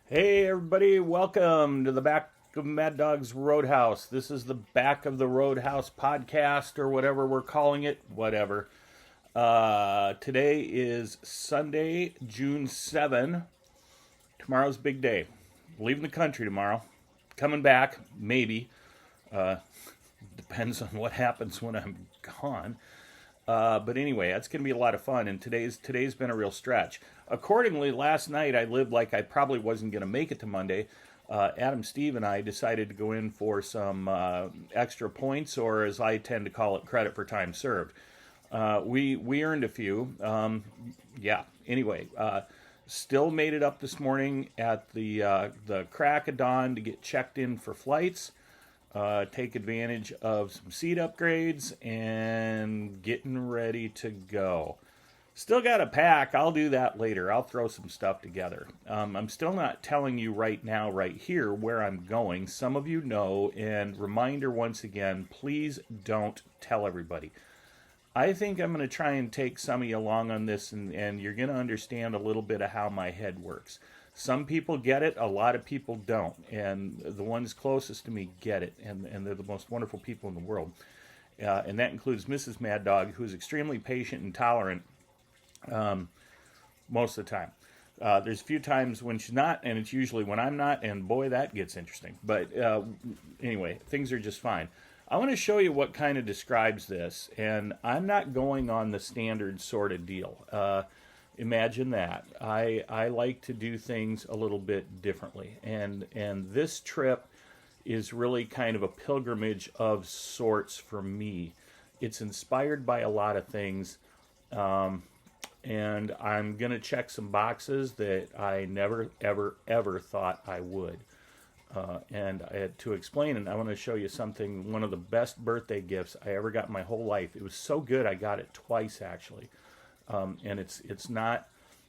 Hey everybody, welcome to the back of Mad Dog's Roadhouse. This is the Back of the Roadhouse podcast or whatever we're calling it. Whatever. Today is Sunday, June 7. Tomorrow's big day. Leaving the country tomorrow. Coming back, maybe. Uh, Depends on what happens when I'm gone. But anyway, that's going to be a lot of fun, and today's been a real stretch. Accordingly, last night I lived like I probably wasn't going to make it to Monday. Adam, Steve, and I decided to go in for some extra points, or as I tend to call it, credit for time served. We earned a few. Yeah. Anyway, still made it up this morning at the crack of dawn to get checked in for flights. Take advantage of some seat upgrades and getting ready to go. Still got to pack. I'll do that later. I'll throw some stuff together. I'm still not telling you right now, right here, where I'm going. Some of you know, and reminder once again, please don't tell everybody. I think I'm going to try and take some of you along on this, and you're going to understand a little bit of how my head works. Some people get it, a lot of people don't, and the ones closest to me get it, and they're the most wonderful people in the world. And that includes Mrs. Mad Dog, who's extremely patient and tolerant most of the time. There's a few times when she's not, and it's usually when I'm not, and boy, that gets interesting. But anyway, things are just fine. I want to show you what kind of describes this, and I'm not going on the standard sort of deal. Imagine that. I like to do things a little bit differently, and this trip is really kind of a pilgrimage of sorts for me. It's inspired by a lot of things, and I'm gonna check some boxes that I never ever thought I would. And to explain it, I want to show you something. One of the best birthday gifts I ever got in my whole life. It was so good I got it twice actually. And it's not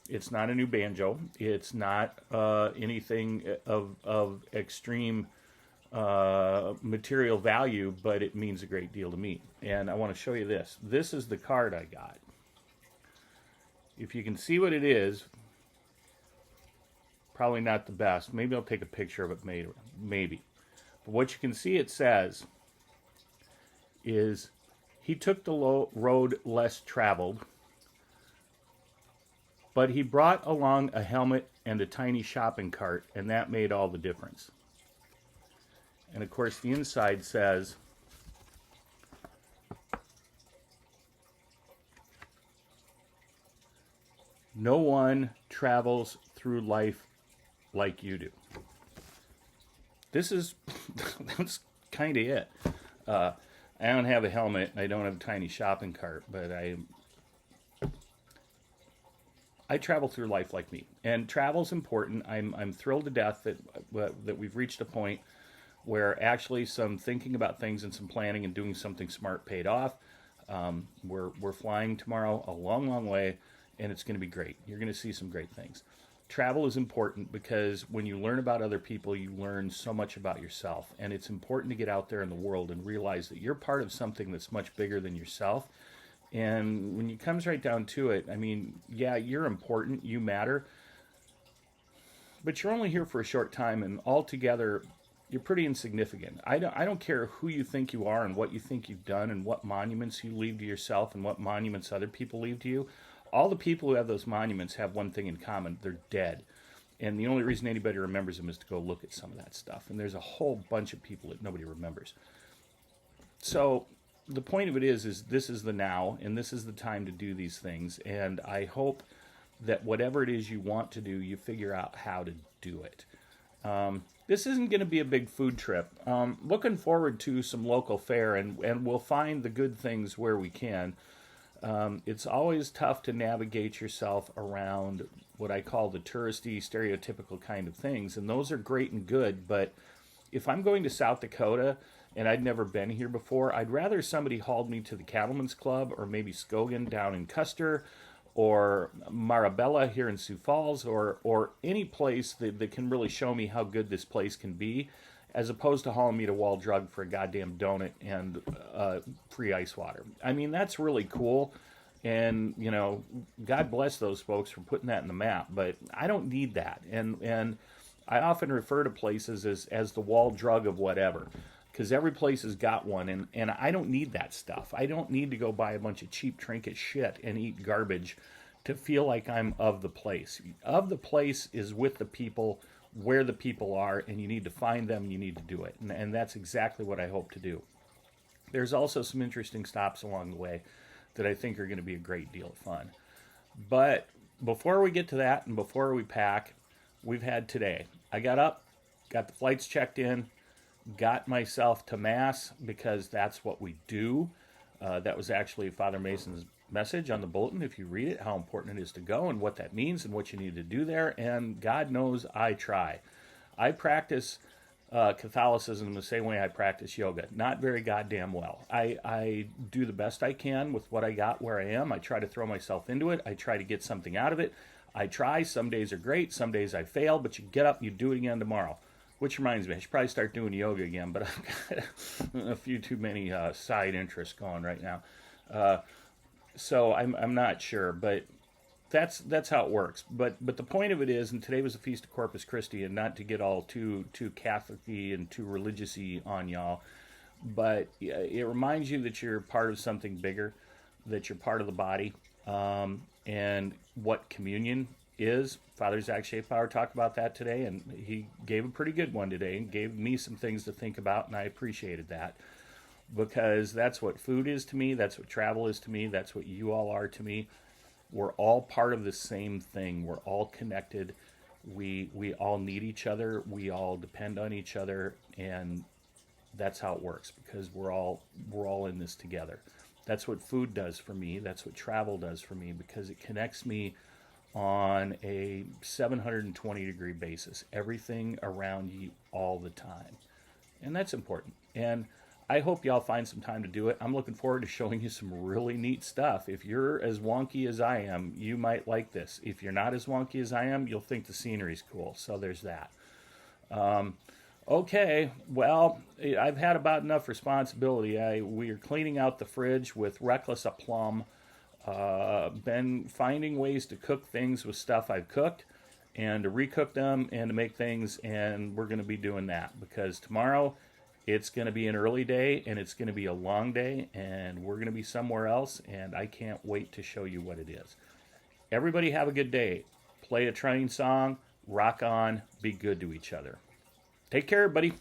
a new banjo. It's not anything of extreme material value, but it means a great deal to me. And I want to show you this. This is the card I got. If you can see what it is, probably not the best. Maybe I'll take a picture of it later. Maybe. But what you can see it says is, he took the road less traveled, but he brought along a helmet and a tiny shopping cart, and that made all the difference. And of course, the inside says, no one travels through life like you do. This is, that's kind of it. I don't have a helmet, I don't have a tiny shopping cart, but I travel through life like me, and travel's important. I'm thrilled to death that we've reached a point where actually some thinking about things and some planning and doing something smart paid off. We're flying tomorrow a long way, and it's going to be great. You're going to see some great things. Travel is important because when you learn about other people, you learn so much about yourself, and it's important to get out there in the world and realize that you're part of something that's much bigger than yourself. And when it comes right down to it, I mean, yeah, you're important, you matter, but you're only here for a short time, and altogether, you're pretty insignificant. I don't care who you think you are and what you think you've done and what monuments you leave to yourself and what monuments other people leave to you. All the people who have those monuments have one thing in common: they're dead. And the only reason anybody remembers them is to go look at some of that stuff. And there's a whole bunch of people that nobody remembers. So the point of it is this is the now, and this is the time to do these things. And I hope that whatever it is you want to do, you figure out how to do it. This isn't going to be a big food trip. Looking forward to some local fare, and we'll find the good things where we can. It's always tough to navigate yourself around what I call the touristy, stereotypical kind of things, and those are great and good, but if I'm going to South Dakota and I'd never been here before, I'd rather somebody hauled me to the Cattlemen's Club, or maybe Skogan down in Custer, or Marabella here in Sioux Falls, or any place that can really show me how good this place can be, as opposed to hauling me to Wall Drug for a goddamn donut and free ice water. I mean, that's really cool, and God bless those folks for putting that in the map. But I don't need that, and I often refer to places as the wall drug of whatever, because every place has got one, and I don't need that stuff. I don't need to go buy a bunch of cheap trinket shit and eat garbage to feel like I'm of the place. Of the place is with the people, where the people are, and you need to find them and you need to do it. And that's exactly what I hope to do. There's also some interesting stops along the way that I think are going to be a great deal of fun. But before we get to that and before we pack, we've had today. I got up, got the flights checked in, got myself to Mass because that's what we do. That was actually Father Mason's message on the bulletin, if you read it, how important it is to go and what that means and what you need to do there. And God knows I try. I practice Catholicism the same way I practice yoga. Not very goddamn well. I do the best I can with what I got where I am. I try to throw myself into it. I try to get something out of it. I try. Some days are great. Some days I fail. But you get up and you do it again tomorrow. Which reminds me, I should probably start doing yoga again. But I've got a few too many side interests going right now. So I'm not sure. But that's how it works. But the point of it is, and today was the Feast of Corpus Christi, and not to get all too Catholic-y and too religious-y on y'all, but it reminds you that you're part of something bigger, that you're part of the body, and what communion is. Father Zach Schaepower talked about that today, and he gave a pretty good one today, and gave me some things to think about, and I appreciated that, because that's what food is to me, that's what travel is to me, that's what you all are to me. We're all part of the same thing. We're all connected. We all need each other. We all depend on each other, and that's how it works, because we're all in this together. That's what food does for me. That's what travel does for me, because it connects me on a 720-degree basis. Everything around you all the time. And that's important. And I hope y'all find some time to do it. I'm looking forward to showing you some really neat stuff. If you're as wonky as I am, you might like this. If you're not as wonky as I am, you'll think the scenery's cool. So there's that. Okay, well, I've had about enough responsibility. We are cleaning out the fridge with reckless aplomb. Been finding ways to cook things with stuff I've cooked and to recook them and to make things, and we're going to be doing that because tomorrow it's going to be an early day, and it's going to be a long day, and we're going to be somewhere else, and I can't wait to show you what it is. Everybody have a good day. Play a train song, rock on, be good to each other. Take care, everybody.